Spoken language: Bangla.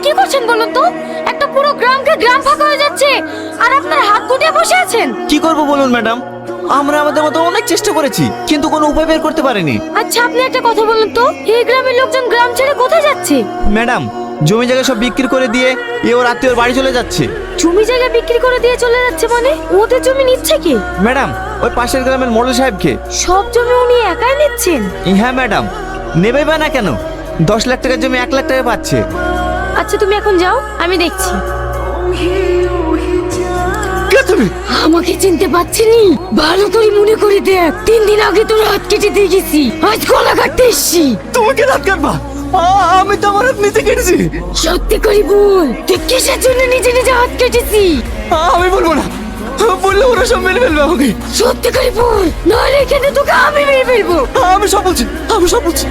কি করছেন বলুন তো? একটা পুরো গ্রাম ফাঁকা হয়ে যাচ্ছে আর আপনার হাত গুটিয়ে বসে আছেন। কি করব বলুন ম্যাডাম, আমরা আমাদের মতো অনেক চেষ্টা করেছি কিন্তু কোনো উপায় বের করতে পারিনি। আচ্ছা আপনি একটা কথা বলুন তো, এই গ্রামের লোকজন গ্রাম ছেড়ে কোথায় যাচ্ছে? ম্যাডাম, জমি জায়গা সব বিক্রি করে দিয়ে ওর আত্মীয়র বাড়ি চলে যাচ্ছে। জমি জায়গা বিক্রি করে দিয়ে চলে যাচ্ছে মানে? ওদের জমি নিচ্ছে কি? ম্যাডাম, ওই পাশের গ্রামের মোড়ল সাহেবকে। সব জমি উনি একাই নিচ্ছেন? হ্যাঁ ম্যাডাম, নেবে বা না কেন? 10 লাখ টাকার জমি 1 লাখ টাকা পাচ্ছে। আচ্ছা তুমি এখন যাও, আমি দেখছি। কে তুমি? আমাকে চিনতে পারছিনি? ভালো করে মনে করে দেখ, 3 দিন আগে তোর হাত কেটে দিয়ে গেছি, আজ গলা কাটতে এসছি। তুমি কে হাত কাটবা? আমি তো আমার হাত নিজে কেটেছি। সত্যি করে বল, তুই কিসের জন্য নিজে নিজে হাত কেটেছি? আমি বলবো না, বললে ওরা সব মেরে ফেলবে আমাকে। সত্যি করে বল, নাহলে এখানে তোকে আমি মেরে ফেলবো। আমি সব বলছি।